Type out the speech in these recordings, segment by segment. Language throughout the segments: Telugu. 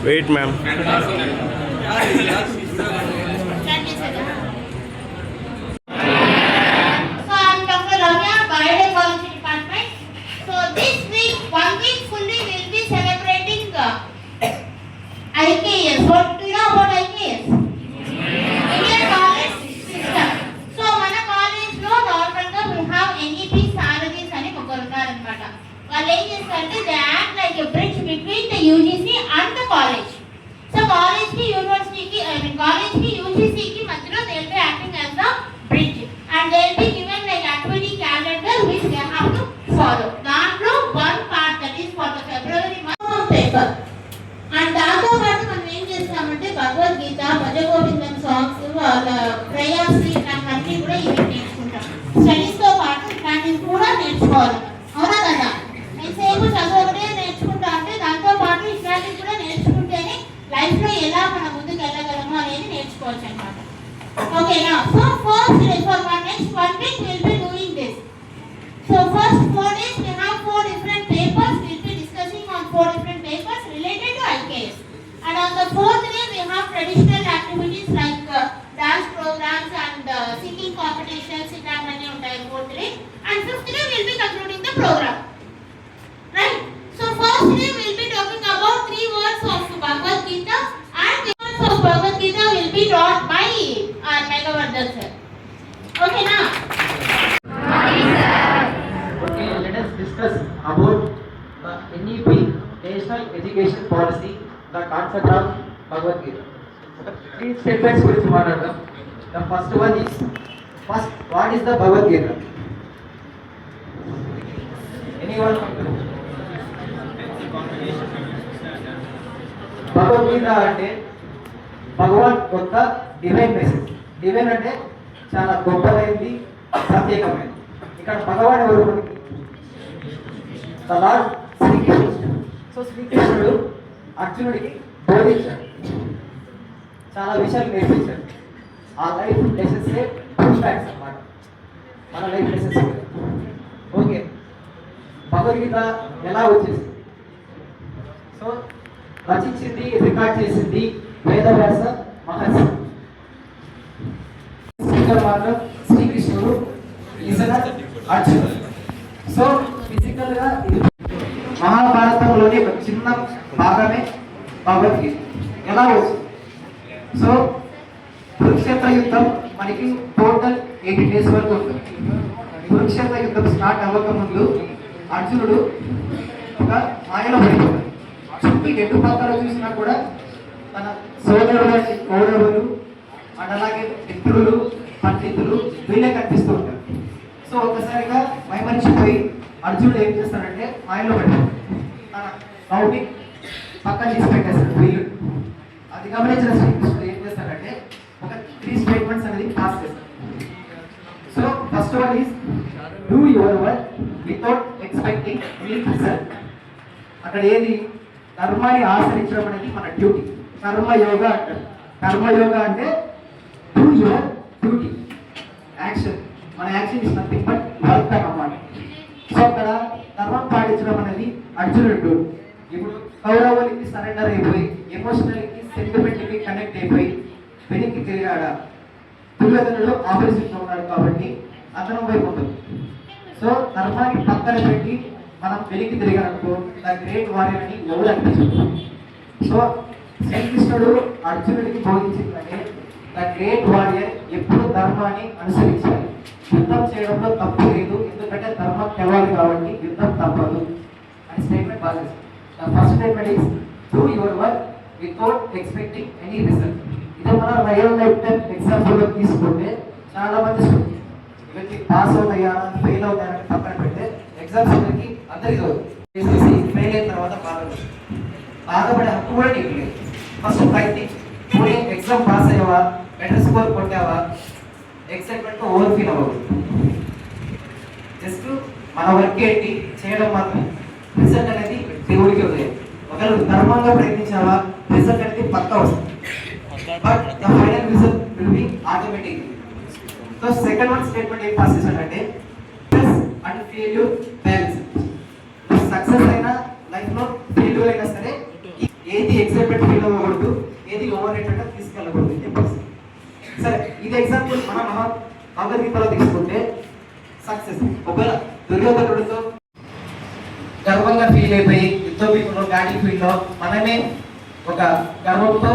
Wait, ma'am. IKS. What do you know about IKS? Indian College System. So మన కాలేజ్ లో నార్మల్ గా we have NEP సారథీస్ అని ఒకరు ఉన్నారన్నమాట. వాళ్ళు ఏం చేస్తారంటే they act like a bridge between the UGC and the college. So college కి యూనివర్సిటీ కి college కి UGC కి మధ్యలో they will be acting as the bridge and they will be given like activity calendar which they have to follow. దాంట్లో one part that is for the February month paper. And దాంతో పాటు మనం ఏం చేస్తామంటే భగవద్గీత భజగోవిందం సాంగ్స్ వాళ్ళ ప్రయాసి ఇట్లాంటివన్నీ కూడా ఇవి నేర్చుకుంటాం. స్టడీస్తో పాటు ఇట్లాంటివి కూడా నేర్చుకోవాలి. అవునా కదా? ఎంతసేపు చదువు ఒకటే నేర్చుకుంటా అంటే దాంతో పాటు ఇట్లాంటివి కూడా నేర్చుకుంటేనే లైఫ్లో ఎలా మనం ముందుకు వెళ్ళగలము అనేది నేర్చుకోవచ్చు అనమాట. ఓకేనా? So first day for next 1 week will be doing this. So first 4 days we have 4 different papers. We'll be discussing on 4 different papers related to IKS. And on the 4th day we have traditional activities like dance programs and singing competitions. Itamani untayi 4th day. And 5th day we'll be concluding the program. Right? So first day we'll be talking about 3 words of Bhagavad Gita, and the words of Bhagavad Gita will be taught by our Megavardhan sir. Okay na? Okay, let us discuss about the NEP, National Education Policy, the concept of Bhagavad Gita. Three statements guరించి మాట్లాడదాం. The first one is, first, what is the Bhagavad Gita? Anyone? Bhagavad Gita అంటే భగవాన్ యొక్క డివైన్ మెసేజ్. డివైన్ అంటే చాలా గొప్పదైంది, ప్రత్యేకమైనది. ఇక్కడ భగవాన్ ఎవరు మనకి? ద లార్డ్ శ్రీకృష్ణుడు. సో శ్రీకృష్ణుడు అర్జునుడికి బోధించాడు, చాలా విషయాలు నేర్పించాడు. ఆ లైఫ్ లెసన్సే పుష్ బ్యాక్స్ అన్నమాట, మన లైఫ్ లెసన్స్. ఓకే, భగవద్గీత ఎలా వచ్చేసింది? సో రచించింది, రికార్డ్ చేసింది వేదవ్యాస మహర్షి. మార్గం శ్రీకృష్ణుడు, అర్జునుడు. సో ఫిజికల్ గా మహాభారతంలోని ఒక చిన్న భాగమే భగవద్గీత. ఎలా వచ్చింది? సో కురుక్షేత్ర యుద్ధం మనకి టోటల్ 80 days వరకు ఉంటుంది. కురుక్షేత్ర యుద్ధం స్టార్ట్ అవ్వక ముందు అర్జునుడు ఒక మాయలో పడిపోతాడు. చుట్టూ ఎటు పక్కన చూసినా కూడా తన సోదరుడు కౌరవులు అండ్ అలాగే మిత్రులు పండితులు వీళ్ళే కనిపిస్తూ ఉంటారు. సో ఒక్కసారిగా మైమరిచిపోయి అర్జునుడు ఏం చేస్తాడంటే మాయలో పడిపోతాడు. తన కౌటి పక్కన తీసి పెట్టేస్తాడు వీళ్ళు. అది గమనించిన శ్రీకృష్ణుడు ఏం చేస్తాడంటే ఒక 3 statements అనేది పాస్ చేస్తాడు. So first one is do your work without expecting any result. అక్కడ ఏది? కర్మని ఆచరించడం అనేది మన డ్యూటీ. కర్మయోగ అంటారు. కర్మయోగ అంటే డూ యువర్ డ్యూటీ, యాక్షన్. మన action is nothing but work అన్నమాట. సో అక్కడ ధర్మం పాటించడం అనేది అర్జునుడు. ఇప్పుడు కౌరవులకి సరెండర్ అయిపోయి, ఎమోషనల్కి సెంటిమెంట్కి కనెక్ట్ అయిపోయి వెనక్కి తిరిగాడ. దుర్యోధనుడు ఆపోజిట్లో ఉన్నాడు కాబట్టి అతను వైపు ఉంటుంది. సో ధర్మాన్ని పక్కన పెట్టి మనం వెనక్కి తిరిగారనుకో ద గ్రేట్ వారియర్ అని ఎవరు అనిపిస్తుంది. సో శ్రీకృష్ణుడు అర్జునుడికి బోధించిందంటే ద గ్రేట్ వారియర్ ఎప్పుడు ధర్మాన్ని అనుసరించాలి. యుద్ధం చేయడంలో తప్పు లేదు, ఎందుకంటే ధర్మం తెలవాలి కాబట్టి యుద్ధం తప్పదు అని స్టేట్మెంట్ బాగా చేస్తుంది. The first statement is do your work without expecting any result. ఇదే మన రియల్ లైఫ్ టైం ఎగ్జాంపుల్గా తీసుకుంటే చాలా మంది ఇవన్నీ పాస్ అవుతాయా ఫెయిల్ అవుతాయని పక్కన పెడితే ఎగ్జామ్స్ అందరికీ చేసేసి ఫెయిల్ అయిన తర్వాత బాధపడే హక్కు కూడా నీకు లేదు. ఫస్ట్ ప్రయత్నం పోయి ఎగ్జామ్ పాస్ అయ్యావా, బెటర్ స్కోర్ కొట్టావా, ఎక్సైట్మెంట్తో ఓవర్ ఫీల్ అవ్వదు. జస్ట్ మన వర్క్ ఏంటి చేయడం మాత్రం. రిజల్ట్ అనేది దేవుడికి వదిలేదు. ఒకవేళ ధర్మంగా ప్రయత్నించావా రిజల్ట్ అనేది పక్కా వస్తుంది. but the final result will be automatic. So second one statement ఏం పాస్ చేశాడంటే success and failure balance. Success అయినా లైఫ్ లో ఫెయిల్యూర్ అయినా సరే ఏది ఎక్సైట్మెంట్ ఫీల్ అవ్వకూడదు, ఏది ఓవర్ రేటెడ్ గా తీసుకెళ్ళకూడదు అని చెప్పేసి. సరే ఇది ఎగ్జాంపుల్ మనం భగవద్గీతలో తీసుకుంటే సక్సెస్ ఒకవేళ దుర్యోధనుడితో గర్వంగా ఫీల్ అయిపోయి యుద్ధంలో గాడి ఫీల్డ్లో మనమే ఒక గర్వంతో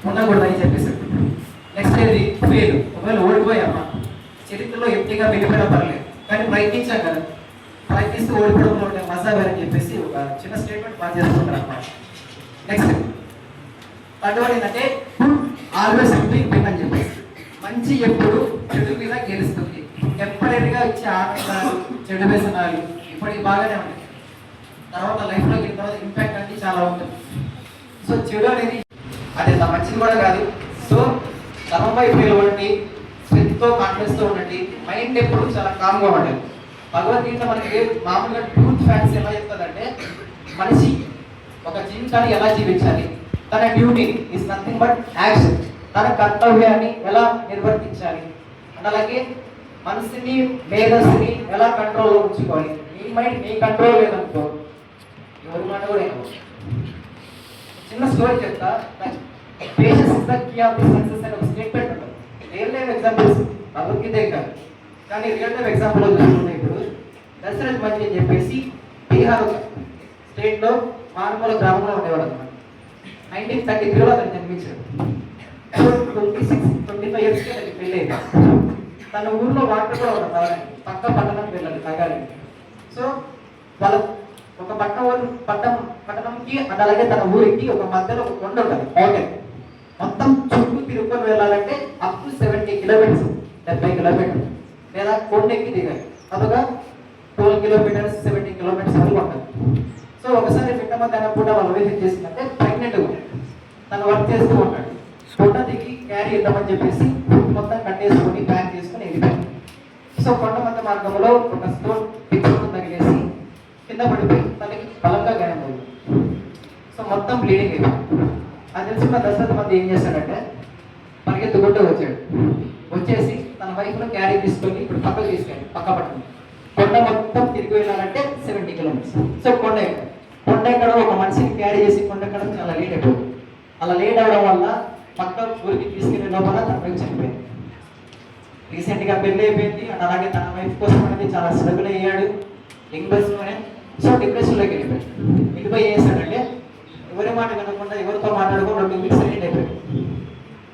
ఉండకూడదని చెప్పేసి. నెక్స్ట్ ఏది ఫెయిల్, ఒకవేళ ఓడిపోయామా చరిత్రలో ఎంటీగా వెళ్ళిపోయినా పర్లేదు కానీ ప్రయత్నించాం కదా, ప్రయత్నిస్తూ ఓడిపోవడంలో ఉండే మజా వేరని చెప్పేసి ఒక చిన్న స్టేట్మెంట్ పాస్ చేసుకుంటారు అన్నమాట. నెక్స్ట్ థర్డ్ వన్ ఏంటంటే ఆల్వేస్ విన్ అని చెప్పేసి. మంచి ఎప్పుడు చెడు మీద గెలుస్తుంది. టెంపరీగా ఇచ్చే ఆనందాలు చెడు వ్యసనాలు ఇప్పటికి బాగానే ఉంటాయి, తర్వాత లైఫ్లో వెళ్ళిన తర్వాత ఇంపాక్ట్ అనేది చాలా ఉంటుంది. సో చెడు అనేది అది మంచిది కూడా కాదు. సో ధర్మంపై ఫీల్ అవ్వండి, స్ట్రెంగ్త్తో కాన్ఫిడెన్స్తో ఉండండి, మైండ్ ఎప్పుడు చాలా కామ్గా ఉండాలి. భగవద్గీత మనకి మామూలుగా ట్రూత్ ఫ్యాక్ట్స్ ఎలా చెప్తుందంటే మనిషి ఒక జీవితాన్ని ఎలా జీవించాలి, తన duty is nothing but action, తన కర్తవ్యాన్ని ఎలా నిర్వర్తించాలి, అలాగే మనసుని మేధస్సుని ఎలా కంట్రోల్లో ఉంచుకోవాలి. నీ మైండ్ నీ కంట్రోల్ లేదనుకో ఎవరి మాట కూడా చిన్న స్టోరీ చెప్తా. Patience is the key of the success అనే ఒక స్టేట్మెంట్ ఉంటుంది. రియల్ లైఫ్ ఎగ్జాంపుల్స్ భగవద్గీతే కాదు కానీ రియల్ లైఫ్ ఎగ్జాంపుల్ చూసుకుంటే ఇప్పుడు దశరథ్ మంచి అని చెప్పేసి బీహార్ స్టేట్లో మారుమూల గ్రామంలో ఉండేవాడు అనమాట. 1933లో అతను జన్మించాడు. 25 ఇయర్స్కి అతనికి పెళ్ళి అయింది. తన ఊర్లో వాటర్ కూడా ఉండదు తాగడానికి, పక్క పట్టణంకి వెళ్ళాలి తాగాలి. సో వాళ్ళ ఒక పట్టణంకి అండ్ అలాగే తన ఊరికి ఒక మధ్యలో ఒక కొండ ఉంటుంది మౌంటైన్. మొత్తం చుట్టూ తిరుక్కొని వెళ్ళాలంటే అప్ టు 70 కిలోమీటర్స్ 70 కిలోమీటర్స్ లేదా కొండ ఎక్కి దిగాలి. అదొక 12 కిలోమీటర్స్ 70 కిలోమీటర్స్ వరకు ఉంటుంది. సో ఒకసారి బిడ్డ మధ్యాహ్నం పూట వాళ్ళ వైఫ్ ఏం చేసిందంటే ప్రెగ్నెంట్ తను వర్క్ చేస్తూ ఉంటాడు. కొండ దిగి క్యారీ ఇద్దామని చెప్పేసి మొత్తం కట్టేసుకొని ప్యాక్ చేసుకొని వెళ్ళిపోయింది. సో కొండ మధ్య మార్గంలో ఒక స్టోన్ తగిలేసి కింద పడిపోయి తనకి బలంగా గాయమైంది. సో మొత్తం బ్లీడింగ్ అయిపోయింది. అది తెలుసుకున్న దశరథ మంది ఏం చేశాడంటే పరిగెత్తుకుంటూ వచ్చాడు. వచ్చేసి తన వైఫ్ను క్యారీ తీసుకొని ఇప్పుడు పక్కకు తీసుకెళ్ళి పక్క పట్టణం. కొండ మొత్తం తిరిగి వెళ్ళాలంటే 70 కిలోమీటర్స్. సో కొండ ఎక్కడ ఒక మనిషిని క్యారీ చేసి కొండ ఎక్కడం చాలా లేట్ అయిపోయింది. అలా లేట్ అవ్వడం వల్ల పక్క ఊరికి తీసుకెళ్ళే లోపల తన వైఫ్ చనిపోయింది. రీసెంట్గా పెళ్ళి అయిపోయింది అండ్ అలాగే తన వైఫ్ కోసం అనేది చాలా స్ట్రగుల్ అయ్యాడు యంగ్స్లోనే. సో డిప్రెషన్లోకి వెళ్ళిపోయి ఏం చేశాడంటే ఎవరి మాట వినకుండా ఎవరితో మాట్లాడకుండా 2 వీక్స్ లేట్ అయిపోయాడు.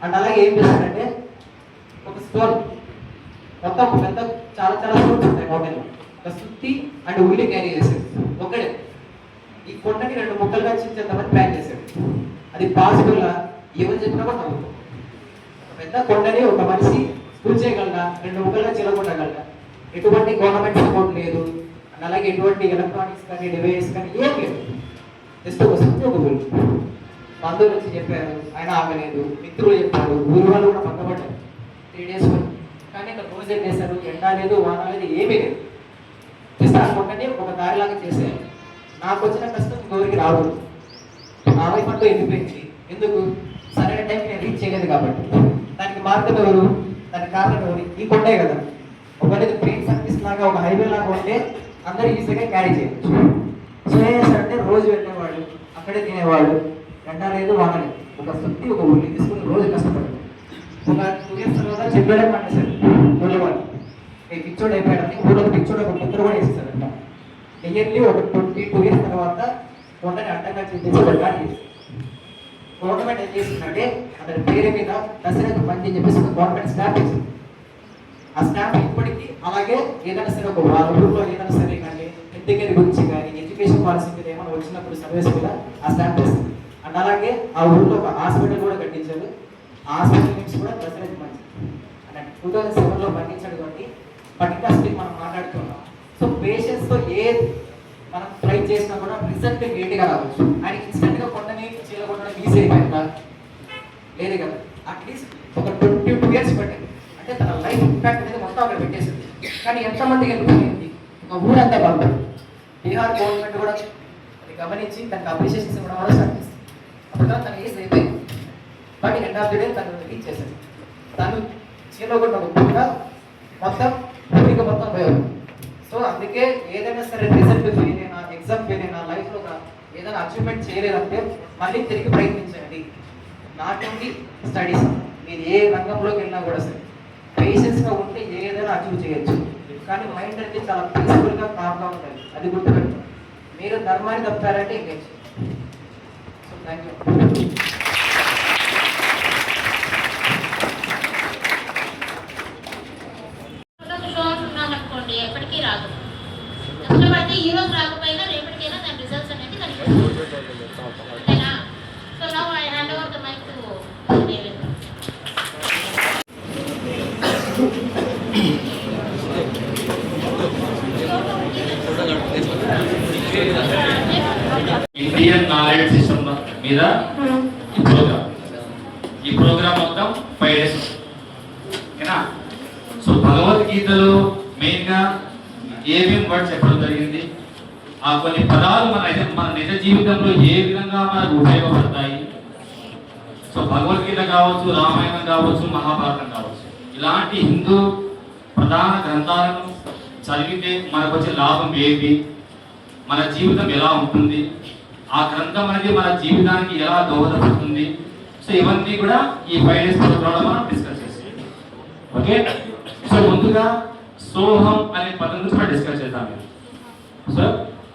అండ్ అలాగే ఏం చేశాడంటే ఒక స్టోన్ మొత్తం పెద్ద చాలా స్టోన్స్ ఉంటాయి మౌంటైన్లో, ఒక సుత్తి అండ్ ఉల్లి క్యారీ చేశాడు ఒకడే. ఈ కొండని 2 ముక్కలుగా చించేద్దామని ప్లాన్ చేశాడు. అది పాసిబుల్గా ఎవరు చెప్పినా కూడా నవ్వుతాం. పెద్ద కొండని ఒక మనిషి కూర్చేయగలరా, 2 ముక్కలుగా చీలగొట్టగలరా? ఎటువంటి గవర్నమెంట్ సపోర్ట్ లేదు అండ్ అలాగే ఎటువంటి ఎలక్ట్రానిక్స్ కానీ డివైస్ కానీ ఏం లేదు. జస్ట్ ఒక సుత్తి ఒక ఉల్లి. బంధువులు వచ్చి చెప్పారు, ఆయన ఆగలేదు. మిత్రులు చెప్పారు, ఊరు వాళ్ళు కూడా పక్కబడ్డారు 3 డేస్ కానీ ఇక్కడ రోజు ఏం చేశారు, ఎండ లేదు వాన లేదు ఏమీ లేదు. జస్ట్ ఆ కొండని ఒక దారిలాగా చేశారు. నాకు వచ్చిన కష్టం ఇంకొకరికి రావద్దు. నా వైపు అంటూ వెళ్ళిపోయింది. ఎందుకు? సరైన టైంకి నేను రీచ్ చేయలేదు కాబట్టి. దానికి మార్గం ఎవరు, దానికి కారణం ఎవరు? ఈ కొండే కదా. ఒకవేళ ట్రైన్ సర్వీస్ లాగా ఒక హైవే లాగా ఉంటే అందరూ ఈజీగా క్యారీ చేయవచ్చు. సో ఏం చేశాడంటే రోజు వెళ్ళేవాడు, అక్కడే తినేవాడు, ఎండ లేదు వాన లేదు. ఒక సుత్తి ఒక ఉల్లి తీసుకుని రోజు కష్టపడ్డాడు. ఒక 2 ఇయర్స్ తర్వాత చెప్పడం మానేశాడు ఊళ్ళో వాళ్ళు. పిచ్చోడు అయిపోయాడని ఊళ్ళో పిచ్చోడు ఒక ముద్ర కూడా వేసేసాడంట. నియర్లీ ఒక 22 ఇయర్స్ తర్వాత కొండని అడ్డంగా చేసి గాడి గవర్నమెంట్ ఏం చేసిందంటే అతని పేరు మీద దశరథ మంది అని చెప్పేసి గవర్నమెంట్ స్టాంప్ ఇచ్చింది. ఆ స్టాంప్ ఇప్పటికీ అలాగే ఏదైనా సరే ఒక ఊళ్ళో ఏదైనా సరే కానీ ఎడ్యుకేషన్ గురించి కానీ ఎడ్యుకేషన్ పాలసీ మీద ఏమైనా వచ్చినప్పుడు సర్వీస్ కూడా ఆ స్టాంప్ వేస్తుంది. అండ్ అలాగే ఆ ఊళ్ళో ఒక హాస్పిటల్ కూడా కట్టించారు. ఆ హాస్పిటల్ నుంచి కూడా దశరథ మంది అంటే 2007లో పండించాడు కాబట్టి పర్టికులర్ స్టిల్ మనం మాట్లాడుతున్నాం. సో పేషెన్స్తో ఏది మనం ట్రై చేసినా కూడా రిజల్ట్ లేట్గా రావచ్చు. ఆయన ఇన్స్టెంట్గా కొండని చీలగొట్టడం ఈజీ అయిపోయిందా? లేదు కదా. అట్లీస్ట్ ఒక 22 ఇయర్స్ పట్టింది. అంటే తన లైఫ్ ఇంపాక్ట్ అనేది మొత్తం అక్కడ పెట్టేసింది. కానీ ఎంతమందికి వెళ్ళిపోయింది? ఒక ఊరంతా బాగుంటుంది. బీహార్ గవర్నమెంట్ కూడా అది గమనించి దానికి అప్రిషియేషన్స్ ఇవ్వడం వల్ల స్టార్ట్ చేస్తుంది. అప్పుడు తన ఏజ్ అయిపోయింది. But end of the day తను ఇచ్చేసాడు. తను చీలకుండా ముఖ్యంగా మొత్తం భూమిక మొత్తం పోయారు. సో అందుకే ఏదైనా సరే రిజల్ట్ ఫెయిల్ అయినా, ఎగ్జామ్ ఫెయిల్ అయినా, లైఫ్లో ఏదైనా అచీవ్మెంట్ చేయలేదంటే మళ్ళీ తిరిగి ప్రయత్నించండి. నాట్ ఓన్లీ స్టడీస్, మీరు ఏ రంగంలోకి వెళ్ళినా కూడా సరే పేషెన్స్గా ఉంటే ఏదైనా అచీవ్ చేయొచ్చు. కానీ మైండ్ అనేది చాలా పీస్ఫుల్గా కామ్గా ఉంటుంది, అది గుర్తుపెట్టు. మీరు ధర్మాన్ని తప్పారంటే ఇంకేం చేయాలి. So thank you. ఎప్పటికీ రాదు. కష్టపడితే ఈ రోజు రాకపోయినా రేపటికైనా దాని రిజల్ట్స్ అనేది ఓకేనా? So now I hand over the mic to Devendra. Indian knowledge system మీద ఈ ప్రోగ్రామ్ మొత్తం 5 days ఓకేనా? సో భగవద్గీతలో మెయిన్గా ఏమేమి వర్డ్స్ చెప్పడం జరిగింది, ఆ కొన్ని పదాలు మన నిజ జీవితంలో ఏ విధంగా మనకు ఉపయోగపడతాయి. సో భగవద్గీత కావచ్చు, రామాయణం కావచ్చు, మహాభారతం కావచ్చు, ఇలాంటి హిందూ ప్రధాన గ్రంథాలను చదివితే మనకు వచ్చే లాభం ఏంటి, మన జీవితం ఎలా ఉంటుంది, ఆ గ్రంథం అనేది మన జీవితానికి ఎలా దోహదపడుతుంది. సో ఇవన్నీ కూడా ఈ 5 days ప్రోగ్రాంలో మనం డిస్కస్ చేస్తాం. ఓకే, సో ముందుగా సోహం అనే పదం గురించి మనం డిస్కస్ చేద్దాం. సో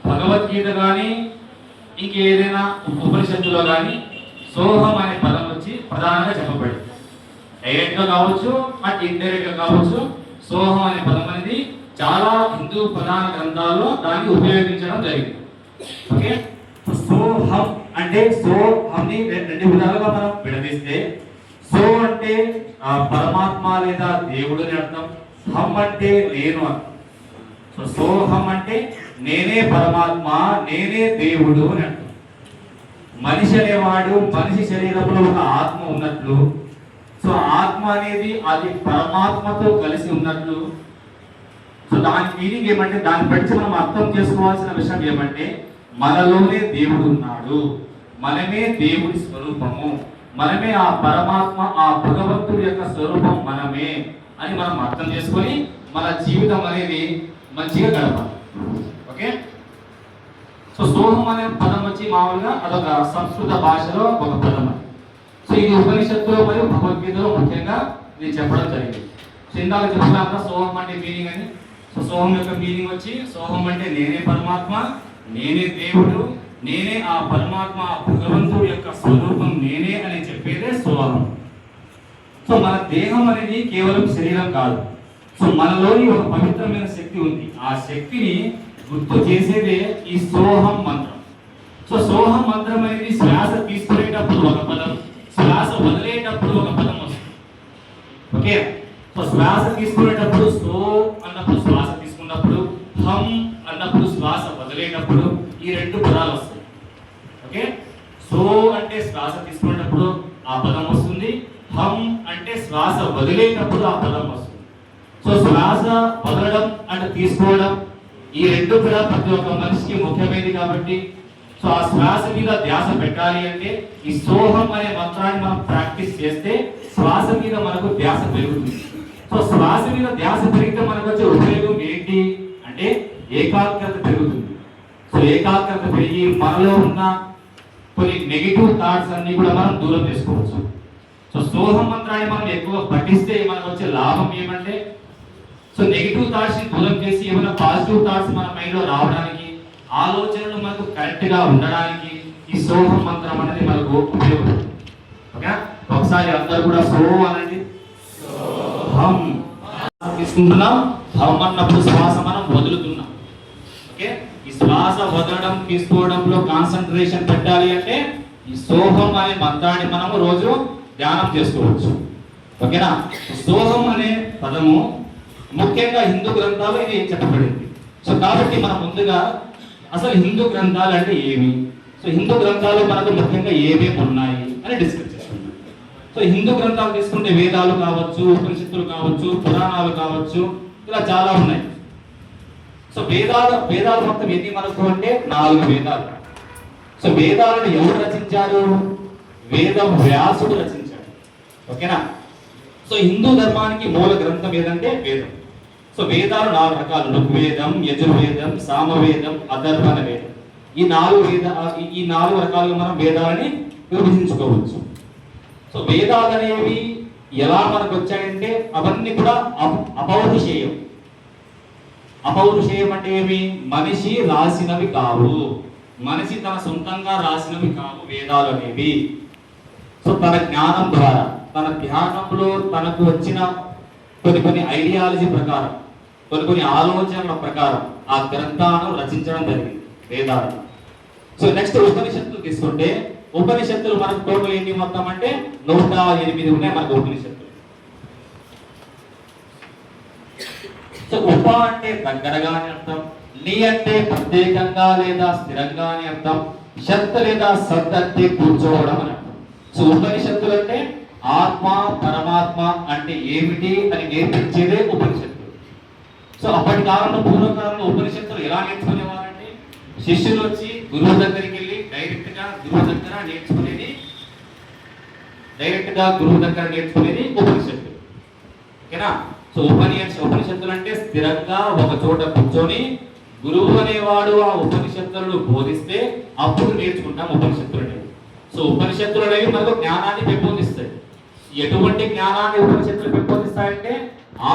భగవద్గీత కానీ ఇంకేదైనా ఉపనిషత్తులో కానీ సోహం అనే పదం వచ్చి ప్రధానంగా చెప్పబడింది. డైరెక్ట్ గా కావచ్చు, అట్ ఇండైరెక్ట్ గా కావచ్చు. సోహం అనే పదం అనేది చాలా హిందూ ప్రధాన గ్రంథాల్లో దాన్ని ఉపయోగించడం జరిగింది. ఓకే, సోహం అంటే సోహంని రెండు విధాలుగా మనం విడదీస్తే, సో అంటే పరమాత్మ లేదా దేవుడు అని అర్థం, హం అంటే నేను అర్థం. సో సోహం అంటే నేనే పరమాత్మ, నేనే దేవుడు అని అర్థం. మనిషి అనేవాడు మనిషి శరీరంలో ఒక ఆత్మ ఉన్నట్లు, సో ఆత్మ అనేది అది పరమాత్మతో కలిసి ఉన్నట్లు. సో దాని మీనింగ్ ఏమంటే, దాన్ని బట్టి మనం అర్థం చేసుకోవాల్సిన విషయం ఏమంటే, మనలోనే దేవుడు ఉన్నాడు, మనమే దేవుడి స్వరూపము, మనమే ఆ పరమాత్మ, ఆ భగవంతుడి యొక్క స్వరూపం మనమే అని మనం అర్థం చేసుకొని మన జీవితం అనేది మంచిగా గడపాలి. ఓకే, సో సోహం అనే పదం వచ్చి మామూలుగా అదొక సంస్కృత భాషలో ఒక పదం. సో ఇది ఉపనిషత్తులో మరియు భగవద్గీతలో ముఖ్యంగా ఇది చెప్పడం జరిగింది. సో ఇందాక చెప్పినాక సోహం అంటే మీనింగ్ అని. సో సోహం యొక్క మీనింగ్ వచ్చి, సోహం అంటే నేనే పరమాత్మ, నేనే దేవుడు, నేనే ఆ పరమాత్మ, ఆ భగవంతుడి యొక్క స్వరూపం నేనే అని చెప్పేదే సోహం. సో మన దేహం అనేది కేవలం శరీరం కాదు. సో మనలోని ఒక పవిత్రమైన శక్తి ఉంది. ఆ శక్తిని గుర్తు చేసేదే ఈ సోహం మంత్రం. సో సోహం మంత్రం అనేది శ్వాస తీసుకునేటప్పుడు ఒక పదం, శ్వాస వదిలేటప్పుడు ఒక పదం వస్తుంది. ఓకే, సో శ్వాస తీసుకునేటప్పుడు సో అన్నప్పుడు శ్వాస తీసుకున్నప్పుడు, హం అన్నప్పుడు శ్వాస వదిలేటప్పుడు ఈ రెండు పదాలు వస్తాయి. ఓకే, సో అంటే శ్వాస తీసుకునేటప్పుడు ఆ పదం వస్తుంది, హం అంటే శ్వాస వదిలేటప్పుడు ఆ పదం వస్తుంది. సో శ్వాస వదలడం అంటే తీసుకోవడం, ఈ రెండు కూడా ప్రతి ఒక్క మనిషికి ముఖ్యమైనది. కాబట్టి సో ఆ శ్వాస మీద ధ్యాస పెట్టాలి అంటే ఈ సోహం అనే మంత్రాన్ని మనం ప్రాక్టీస్ చేస్తే శ్వాస మీద మనకు ధ్యాస పెరుగుతుంది. సో శ్వాస మీద ధ్యాస పెరిగితే మనకు వచ్చే ఉపయోగం ఏంటి అంటే ఏకాగ్రత పెరుగుతుంది. సో ఏకాగ్రత పెరిగి మనలో ఉన్న కొన్ని నెగిటివ్ థాట్స్ అన్ని కూడా మనం దూరం చేసుకోవచ్చు. సో సోహం మంత్రాన్ని మనం ఎక్కువ పఠిస్తే మనకు వచ్చే లాభం ఏమంటే, సో నెగిటివ్ థాట్స్ ని దూరం చేసి ఏమైనా పాజిటివ్ థాట్స్ మన మైండ్ లో రావడానికి, ఆలోచనలు మనకు కరెక్ట్ గా ఉండడానికి ఈ సోహం మంత్రం అనేది మనకు ఉపయోగపడుతుంది. ఓకే, ఒకసారి అందరూ కూడా సో అనండి. హం తీసుకుంటున్నాం, హం అన్నప్పుడు శ్వాస మనం వదులుతున్నాం. ఓకే, ఈ శ్వాస వదలడం తీసుకోవడంలో కాన్సన్ట్రేషన్ పెట్టాలి అంటే ఈ సోహం అనే మంత్రాన్ని మనము రోజు ధ్యానం చేసుకోవచ్చు. ఓకేనా, సోహం అనే పదము ముఖ్యంగా హిందూ గ్రంథాలు ఇది చెప్పబడింది. సో కాబట్టి మనం ముందుగా అసలు హిందూ గ్రంథాలు అంటే ఏమి, సో హిందూ గ్రంథాలు మనకు ముఖ్యంగా ఏమేమి ఉన్నాయి అని డిస్కస్ చేసుకుంటాం. సో హిందూ గ్రంథాలు తీసుకుంటే వేదాలు కావచ్చు, ఉపనిషత్తులు కావచ్చు, పురాణాలు కావచ్చు, ఇలా చాలా ఉన్నాయి. సో వేదాలు మొత్తం ఎన్ని మనకు అంటే 4 వేదాలు. సో వేదాలను ఎవరు రచించారు? వేద వ్యాసుడు రచించాడు. ఓకేనా. సో హిందూ ధర్మానికి మూల గ్రంథం ఏదంటే వేదం. సో వేదాలు 4 రకాలు: ఋగ్వేదం, యజుర్వేదం, సామవేదం, అథర్వణ వేదం. ఈ 4 రకాలుగా మనం వేదాలని విభజించుకోవచ్చు. సో వేదాలు అనేవి ఎలా మనకు వచ్చాయంటే అవన్నీ కూడా అపౌరుషేయం. అపౌరుషేయం అంటే ఏమి? మనిషి రాసినవి కావు, మనిషి తన సొంతంగా రాసినవి కావు వేదాలు అనేవి. సో తన జ్ఞానం ద్వారా, తన ధ్యానంలో తనకు వచ్చిన కొన్ని ఐడియాలజీ ప్రకారం, కొన్ని ఆలోచనల ప్రకారం ఆ గ్రంథాలను రచించడం జరిగింది వేదాలు. సో నెక్స్ట్ ఉపనిషత్తులు తీసుకుంటే, ఉపనిషత్తులు మనకు టోటల్ ఏంటి మొత్తం అంటే 108 ఉన్నాయి మనకు ఉపనిషత్తులు. సో ఉప అంటే దగ్గరగా అని అర్థం, ని అంటే ప్రత్యేకంగా లేదా స్థిరంగా అని అర్థం, షత్ లేదా సత్ అంటే కూర్చోవడం అని అర్థం. సో ఉపనిషత్తులు అంటే ఆత్మ పరమాత్మ అంటే ఏమిటి అని నేర్పించేదే ఉపనిషత్తులు. సో అప్పటి కాలంలో, పూర్వకాలంలో ఉపనిషత్తులు ఎలా నేర్చుకునేవారంటే, శిష్యులు వచ్చి గురువు దగ్గరికి వెళ్ళి డైరెక్ట్ గా గురువు దగ్గర నేర్చుకునేది ఉపనిషత్తులు. ఓకేనా. సో ఉపనిషత్తులు అంటే స్థిరంగా ఒక చోట కూర్చొని గురువు అనేవాడు ఆ ఉపనిషత్తులను బోధిస్తే అప్పుడు నేర్చుకుంటాం ఉపనిషత్తులు అనేవి. సో ఉపనిషత్తులు అనేవి మనకు జ్ఞానాన్ని పెంపొందిస్తాయి. ఎటువంటి జ్ఞానాన్ని ఉపనిషత్తులు పెంపొందిస్తాయంటే,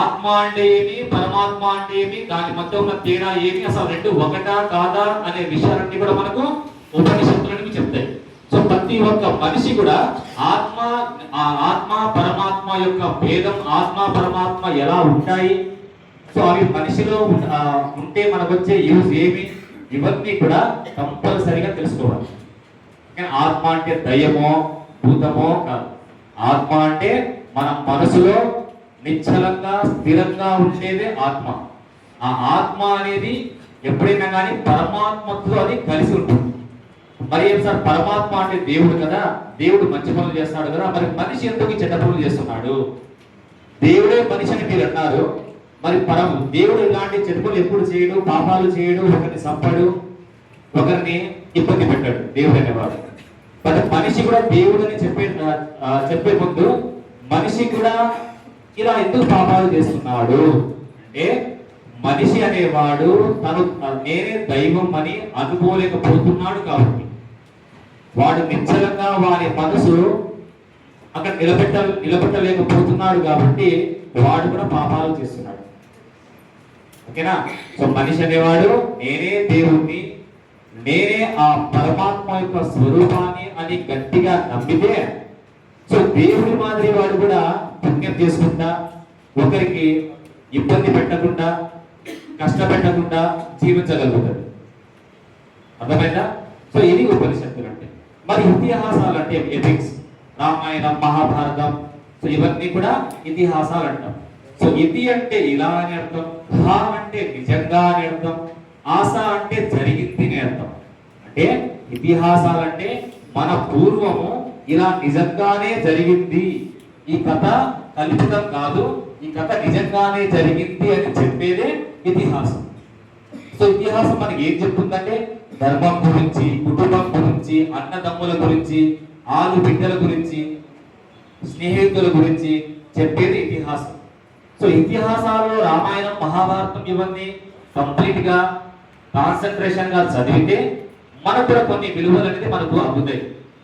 ఆత్మ అంటే ఏమి, పరమాత్మ అంటే ఏమి, దాని మధ్య ఉన్న తేడా ఏమి, అసలు రెండు ఒకటా కాదా అనే విషయాలన్నీ కూడా మనకు ఉపనిషత్తులు చెప్తాయి. సో ప్రతి ఒక్క మనిషి కూడా ఆత్మ పరమాత్మ యొక్క భేదం, ఆత్మ పరమాత్మ ఎలా ఉంటాయి, సో అవి మనిషిలో ఉంటే మనకు వచ్చే యూజ్ ఏమి, ఇవన్నీ కూడా కంపల్సరిగా తెలుసుకోవాలి. ఆత్మ అంటే దయ్యమో భూతమో కాదు. ఆత్మ అంటే మన మనసులో నిశ్చలంగా స్థిరంగా ఉండేదే ఆత్మ. ఆ ఆత్మ అనేది ఎప్పుడైనా కానీ పరమాత్మతో అది కలిసి ఉంటుంది. మరి ఏం సార్, పరమాత్మ అంటే దేవుడు కదా, దేవుడు మంచి పనులు చేస్తాడు కదా, మరి మనిషి ఎందుకు చెడ్డ పనులు చేస్తున్నాడు? దేవుడే మనిషి అని మీరు అన్నారు, మరి దేవుడు ఇలాంటి చెడ్డ పనులు ఎప్పుడు చేయడు, పాపాలు చేయడు, ఒకరిని చంపడు, ఒకరిని ఇబ్బంది పెట్టాడు దేవుడు అనేవాడు. మరి మనిషి కూడా దేవుడని చెప్పే ముందు మనిషి కూడా ఇలా ఎందుకు పాపాలు చేస్తున్నాడు అంటే, మనిషి అనేవాడు తను నేనే దైవం అని అనుకోలేకపోతున్నాడు కాబట్టి, వాడు నిశ్చలంగా వారి మనసు అక్కడ నిలబెట్టలేకపోతున్నాడు కాబట్టి వాడు కూడా పాపాలు చేస్తున్నాడు. ఓకేనా. సో మనిషి అనేవాడు నేనే దేవుణ్ణి, నేనే ఆ పరమాత్మ యొక్క స్వరూపాన్ని అని గట్టిగా నమ్మితే, సో దేవుడి మాదిరి వాడు కూడా పుణ్యం చేసుకుంటా, ఒకరికి ఇబ్బంది పెట్టకుండా, కష్టపెట్టకుండా జీవించగలుగుతాడు. అర్థమైందా? సో ఇది ఉపనిషత్తులు అంటే. మరి ఇతిహాసాలు అంటే ఎపిక్స్, రామాయణం, మహాభారతం, సో ఇవన్నీ కూడా ఇతిహాసాలు అంటాం. సో ఇతి అంటే ఇలా అని అర్థం, హా అంటే నిజంగా అని అర్థం, ఆశ అంటే జరిగింది అని అర్థం. అంటే ఇతిహాసాలంటే మన పూర్వము ఇలా నిజంగానే జరిగింది, ఈ కథ కల్పితం కాదు, ఈ కథ నిజంగానే జరిగింది అని చెప్పేదే ఇతిహాసం. సో ఇతిహాసం మనకి ఏం చెప్తుందంటే, ధర్మం గురించి, కుటుంబం గురించి, అన్నదమ్ముల గురించి, ఆలు బిడ్డల గురించి, స్నేహితుల గురించి చెప్పేది ఇతిహాసం. సో ఇతిహాసాలలో రామాయణం, మహాభారతం ఇవన్నీ కంప్లీట్ గా కాన్సన్ట్రేషన్ గా చదివితే మనకు కూడా కొన్ని విలువలు అనేది మనకు అబ్బుతాయి.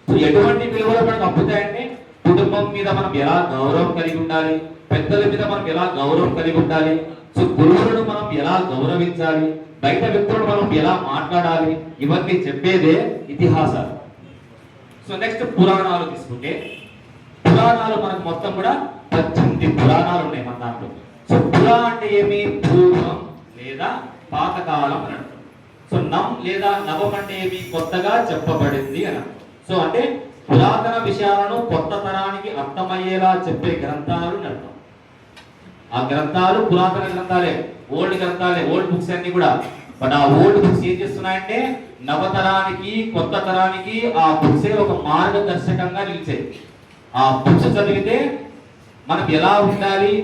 సో ఎటువంటి విలువలు మనకు అబ్బుతాయంటే, కుటుంబం మీద మనం ఎలా గౌరవం కలిగి ఉండాలి, పెద్దల మీద మనం ఎలా గౌరవం కలిగి ఉండాలి, సో గురువులను మనం ఎలా గౌరవించాలి, బయట వ్యక్తులను మనం ఎలా మాట్లాడాలి, ఇవన్నీ చెప్పేదే ఇతిహాసాలు. సో నెక్స్ట్ పురాణాలు తీసుకుంటే, పురాణాలు మనకు మొత్తం కూడా 18 పురాణాలు ఉన్నాయి మన దాంట్లో. సో పురా అంటే ఏమి, పూర్వం లేదా పాతకాలం అని అర్థం. సో నం లేదా నవం అంటే ఏమి, కొత్తగా చెప్పబడింది అని అర్థం. సో అంటే పురాతన విషయాలను కొత్త తరానికి అర్థమయ్యేలా చెప్పే గ్రంథాలు అని అర్థం. ఆ గ్రంథాలు పురాతన గ్రంథాలే, ఓల్డ్ గ్రంథాలే, ఓల్డ్ బుక్స్ అన్ని కూడా. బట్ ఆ ఓల్డ్ బుక్స్ ఏం చేస్తున్నాయంటే, నవతరానికి కొత్త తరానికి ఆ బుక్సే ఒక మార్గదర్శకంగా నిలిచాయి. ఆ బుక్స్ చదివితే మనం ఎలా ఉండాలి,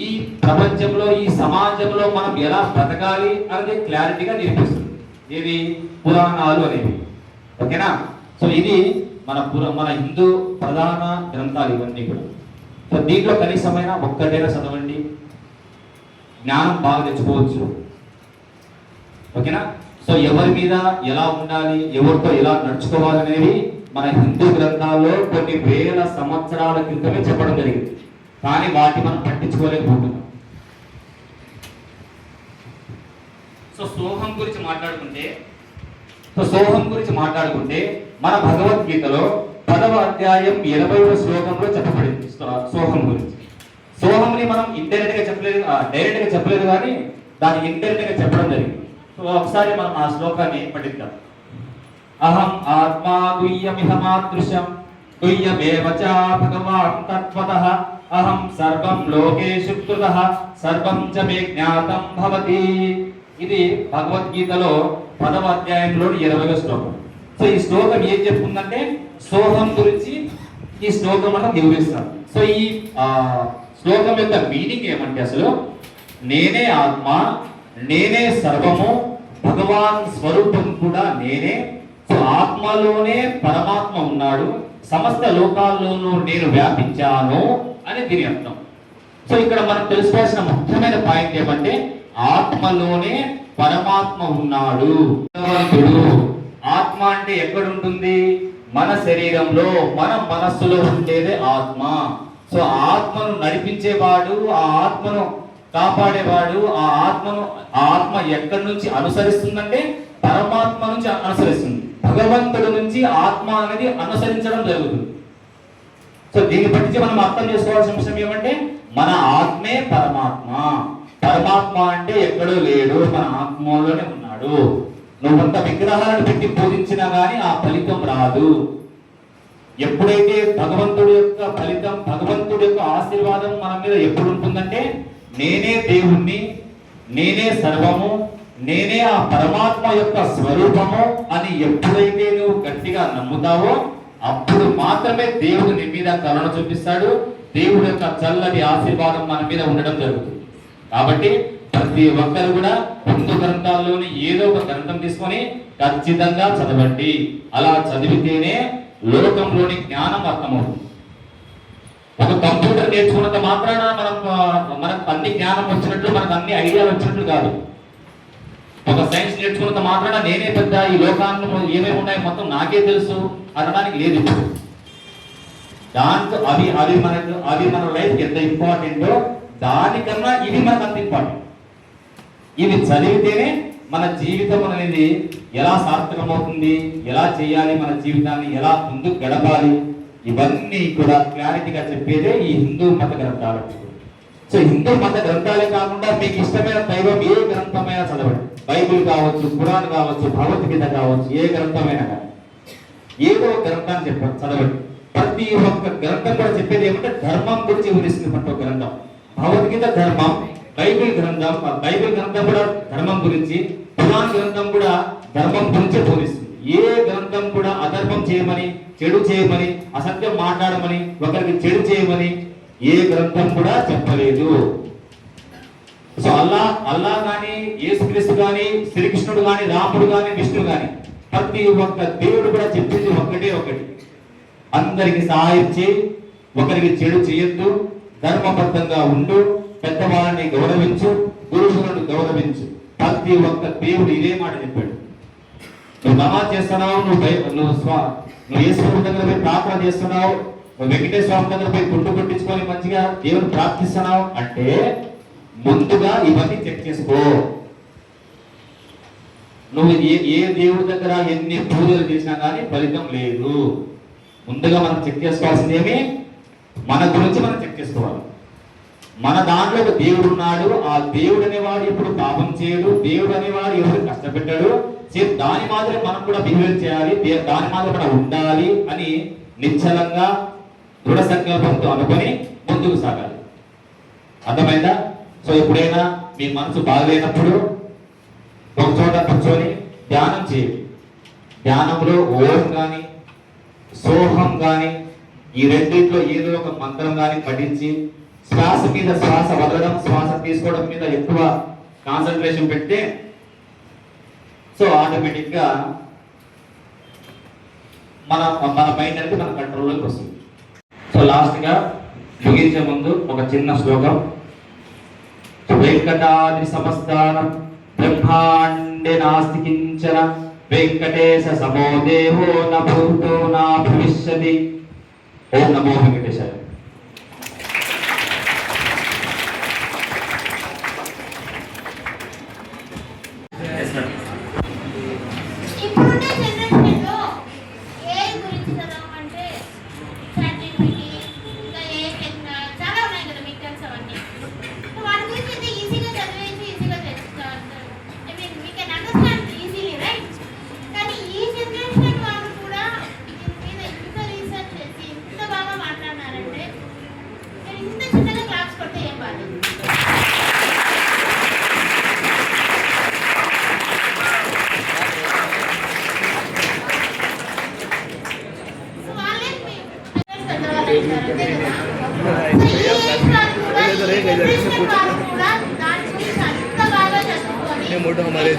ఈ ప్రపంచంలో, ఈ సమాజంలో మనం ఎలా బ్రతకాలి అనేది క్లారిటీగా నేర్పిస్తుంది ఇది పురాణాలు అనేవి. ఓకేనా. సో ఇది మన హిందూ ప్రధాన గ్రంథాలు ఇవన్నీ కూడా. సో దీంట్లో కనీసమైన ఒక్కటైనా చదవండి, జ్ఞానం బాగా తెచ్చుకోవచ్చు. ఓకేనా? సో ఎవరి మీద ఎలా ఉండాలి, ఎవరితో ఎలా నడుచుకోవాలి అనేది మన హిందూ గ్రంథాల్లో కొన్ని వేల సంవత్సరాల క్రితమే చెప్పడం జరిగింది. కానీ వాటిని మనం పట్టించుకోలేకపోతున్నాం. సో సోహం గురించి మాట్లాడుకుంటే మన భగవద్గీతలో 10వ అధ్యాయం 20వ శ్లోకంలో చెప్పబడింది సోహం గురించి. సోహంని మనం డైరెక్ట్ గా చెప్పలేదు కానీ దాన్ని ఇండైరెక్ట్ గా చెప్పడం జరిగింది. సో ఒకసారి మనం ఆ శ్లోకాన్ని పఠిద్దాం. అహం ఆత్మా గుహ్యమిహమాదృశం గుహ్యమేవ చ భగవాన్ తత్వతః అహం సర్వం లోకేషు కృతః సర్వం చ మే జ్ఞాతం భవతి. ఇది భగవద్గీతలో 10వ అధ్యాయంలోని 20వ శ్లోకం. సో ఈ శ్లోకం ఏం చెప్పుకుందంటే సోహం గురించి ఈ శ్లోకం మనం వివరిస్తాం. సో ఈ శ్లోకం యొక్క మీనింగ్ ఏమంటే అసలు నేనే ఆత్మ, నేనే సర్వము, భగవాన్ స్వరూపం కూడా నేనే. సో ఆత్మలోనే పరమాత్మ ఉన్నాడు, సమస్త లోకాల్లోనూ నేను వ్యాపించాను అని దీని అర్థం. సో ఇక్కడ మనం తెలుసుకోవాల్సిన ముఖ్యమైన పాయింట్ ఏమంటే ఆత్మలోనే పరమాత్మ ఉన్నాడు. ఆత్మ అంటే ఎక్కడ ఉంటుంది? మన శరీరంలో, మన మనస్సులో ఉండేదే ఆత్మ. సో ఆత్మను నడిపించేవాడు, ఆ ఆత్మను కాపాడేవాడు, ఆ ఆత్మ ఎక్కడి నుంచి అనుసరిస్తుందంటే పరమాత్మ నుంచి అనుసరిస్తుంది. భగవంతుడి నుంచి ఆత్మ అనేది అనుసరించడం జరుగుతుంది. సో దీన్ని బట్టి మనం అర్థం చేసుకోవాల్సిన విషయం ఏమంటే మన ఆత్మే పరమాత్మ. పరమాత్మ అంటే ఎక్కడో లేడు, మన ఆత్మలోనే ఉన్నాడు. నువ్వంత విగ్రహాలను పెట్టి పూజించినా గానీ ఆ ఫలితం రాదు. ఎప్పుడైతే భగవంతుడి యొక్క ఫలితం, భగవంతుడి యొక్క ఆశీర్వాదం మన మీద ఎప్పుడు ఉంటుందంటే నేనే దేవుణ్ణి, నేనే సర్వము, నేనే ఆ పరమాత్మ యొక్క స్వరూపము అని ఎప్పుడైతే నువ్వు గట్టిగా నమ్ముతావో అప్పుడు మాత్రమే దేవుడు నీ మీద కరుణ చూపిస్తాడు. దేవుడి యొక్క చల్లటి ఆశీర్వాదం మన మీద ఉండడం జరుగుతుంది. కాబట్టి ప్రతి ఒక్కరు కూడా హిందూ గ్రంథాల్లోని ఏదో ఒక గ్రంథం తీసుకొని ఖచ్చితంగా చదవండి. అలా చదివితేనే లోకంలోని జ్ఞానం అర్థమవుతుంది. ఒక కంప్యూటర్ నేర్చుకున్నంత మాత్రాన మనకు అన్ని జ్ఞానం వచ్చినట్లు, మనకు అన్ని ఐడియాలు వచ్చినట్లు కాదు. ఒక సైన్స్ నేర్చుకున్నంత మాత్రాన నేనే పెద్ద, ఈ లోకాల్లో ఏమేమి ఉన్నాయో మొత్తం నాకే తెలుసు అనడానికి లేదు. దాంతో అవి మన లైఫ్ ఎంత ఇంపార్టెంటో దానికన్నా ఇవి మనకు అంత ఇంపార్టెంట్. ఇవి చదివితేనే మన జీవితం అనేది ఎలా సార్థకమవుతుంది, ఎలా చేయాలి, మన జీవితాన్ని ఎలా ముందుకు గడపాలి, ఇవన్నీ కూడా క్లారిటీగా చెప్పేదే ఈ హిందూ మత గ్రంథాలు. సో హిందూ మత గ్రంథాలే కాకుండా మీకు ఇష్టమైన దైవం ఏ గ్రంథమైనా చదవండి. బైబిల్ కావచ్చు, ఖురాన్ కావచ్చు, భగవద్గీత కావచ్చు, ఏ గ్రంథమైనా కానీ ఏదో గ్రంథాన్ని చెప్పండి, చదవండి. ప్రతి ఒక్క గ్రంథం కూడా చెప్పేది ఏమంటే ధర్మం గురించి వివరిస్తున్నటువంటి ఒక గ్రంథం. భగవద్గీత ధర్మం, బైబిల్ గ్రంథం కూడా ధర్మం గురించి, ఖురాన్ గ్రంథం కూడా ధర్మం గురించి బోధిస్తుంది. ఏ గ్రంథం కూడా అధర్మం చేయమని, చెడు చేయమని, అసత్యం మాట్లాడమని, ఒకరికి చెడు చేయమని ఏ గ్రంథం కూడా చెప్పలేదు. సో అల్లా కానీ, యేసుక్రీస్తు కానీ, శ్రీకృష్ణుడు కానీ, రాముడు కానీ, విష్ణుడు కానీ ప్రతి ఒక్క దేవుడు కూడా చెప్పింది ఒకటి, అందరికి సహాయం చేయి, ఒకరికి చెడు చేయొద్దు, ధర్మబద్ధంగా ఉండు, పెద్దవాళ్ళని గౌరవించు, గురువులను గౌరవించు. ప్రతి ఒక్క దేవుడు ఇదే మాట చెప్పాడు. నువ్వు నమాజ్ చేస్తున్నావు, నువ్వు యేసుప్రభు దగ్గర పోయి ప్రార్థన చేస్తున్నావు, వెంకటేశ్వర స్వామి దగ్గర పోయి గుండు కొట్టించుకొని మంచిగా దేవుని ప్రార్థిస్తున్నావు అంటే ముందుగా ఇవన్నీ చెక్ చేసుకో. నువ్వు ఏ దేవుడి దగ్గర ఎన్ని పూజలు చేసినా కానీ ఫలితం లేదు. ముందుగా మనం చెక్ చేసుకోవాల్సింది ఏమి, మన గురించి మనం చెక్ చేసుకోవాలి. మన దాంట్లో ఒక దేవుడు ఉన్నాడు, ఆ దేవుడు అనేవాడు ఎప్పుడు పాపం చేయడు, దేవుడు అనేవాడు ఎవరు కష్టపెట్టాడు, దాని మాదిరి మనం కూడా బిహేవ్ చేయాలి, దాని మాదిరి మనం ఉండాలి అని నిశ్చలంగా దృఢ సంకల్పంతో అనుకొని ముందుకు సాగాలి. అర్థమైందా? సో ఎప్పుడైనా మీ మనసు బాగలేనప్పుడు ఒక చోట కూర్చొని ధ్యానం చేయండి. ధ్యానంలో ఓం కానీ, సోహం కానీ, ఈ రెండింటిలో ఏదో ఒక మంత్రం కానీ పఠించి శ్వాస మీద శ్వాస వదలడం, శ్వాస తీసుకోవడం మీద ఎక్కువ కాన్సన్ట్రేషన్ పెడితే సో ఆటోమేటిక్ గా మన మైండ్ అనేది మన కంట్రోల్లోకి వస్తుంది. సో లాస్ట్గా ముగించే ముందు ఒక చిన్న శ్లోకం. వెంకటాద్రి సమస్తానం బ్రహ్మాండే నాస్తి కించన వెంకటేశ సమో దేవో న భూతో నా భవిష్యతి. ఓం నమో వెంకటేశాయ. ఇప్పుడున్న జనరేషన్లో ఏ గురించి చదవమంటే ChatGPT, ఇంకా ఏ చాలా ఉన్నాయి కదా, మీకు తెలుసు అవన్నీ. సో వాటి గురించి అయితే ఈజీగా చదివేసి ఈజీగా తెలుస్తారు. I mean we can understand easily, right? కానీ ఈ జనరేషన్ వాళ్ళు కూడా దీని మీద ఇంత రీసెర్చ్ చేసి ఇంత బాగా మాట్లాడినారంటే నేను ఇంత చిన్నగా క్లాస్ కొడితే ఏం బాధ. मोटो हमारे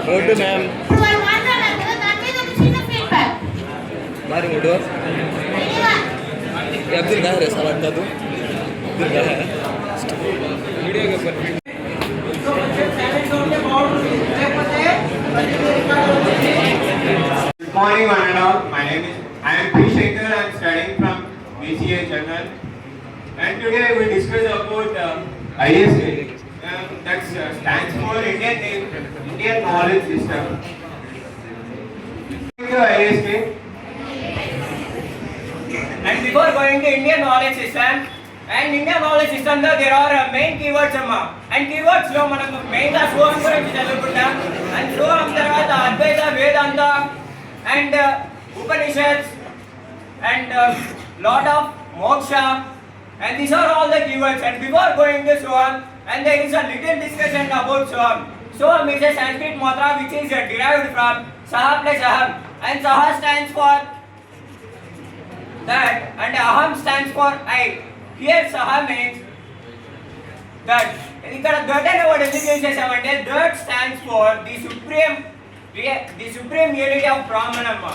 मोटो मैम मारी मोटो अब्दुल कहाँ है सवाल था तू अब्दुल कहाँ है वीडियो के ऊपर Good morning, one and all. My name is I am P. Shankar. I am studying from BCA Journal, and today I will discuss about ISK. That stands for Indian Knowledge System. ISK. And before going to Indian knowledge system, and Indian knowledge system లో there are main keywords అమ్మా. And keywords లో మనం మెయిన్ గా సోహం గురించి చదువుకుంటాం. And సోహం తర్వాత అద్వైత వేదాంత and Upanishads and lot of moksha, and these are all the keywords. And before going to Soham, and there is a little discussion about Soham. Soham is a Sanskrit matra which is derived from Saha plus Aham, and Saha stands for that and Aham stands for I. Here Saha means that. ఇక్కడ దట్ అనే వర్డ్ ఎందుకు యూజ్ చేసామంటే that stands for the supreme unity of Brahmanamma,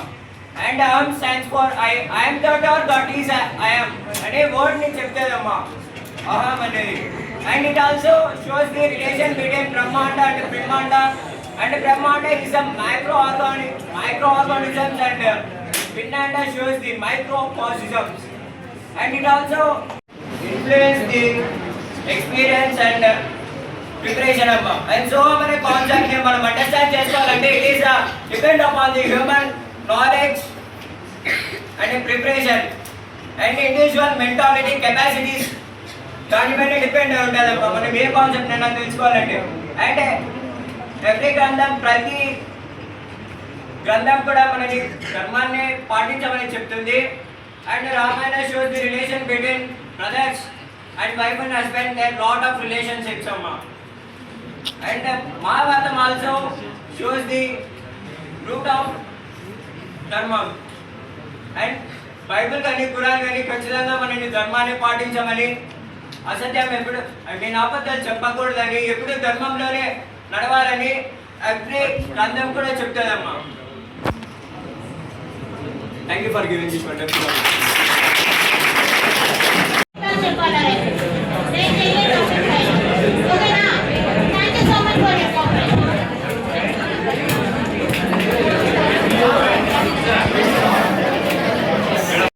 and Aham stands for I am that or that is I am అనే వర్డ్ ని చెప్తదమ్మా Aham అనేది. And it also shows the relation between Brahmanda and Brahmanda, and Brahmanda is a microorganisms and Brahmanda shows the microcosms, and it also influence the experience and preparation అమ్మా. And so అనే కాన్సెప్ట్ ని మనం అండర్స్టాండ్ చేసుకోవాలంటే it is depend upon the human knowledge and preparation and individual mentality capacities దాని మీద డిపెండ్ అయి ఉంటుందమ్మా మనం ఏ కాన్సెప్ట్ అయినా తెలుసుకోవాలంటే. అంటే ప్రతి గ్రంథం కూడా మనకి ధర్మాన్ని పాటించమని చెప్తుంది. And Ramayana shows the relation between brothers and wife and husband, there lot of relationships అమ్మా. And Mahabharatam also shows the root of dharmam. And Bible కానీ ఖురాన్ కానీ ఖచ్చితంగా మనని ధర్మాన్ని పాటించమని, అసత్యం ఎప్పుడు నేను అబద్ధాలు చెప్పకూడదని, ఎప్పుడు ధర్మంలోనే నడవాలని ఎవ్రీ గ్రంథం కూడా చెప్తుందమ్మా. Thank you for giving this wonderful. చెప్పాలి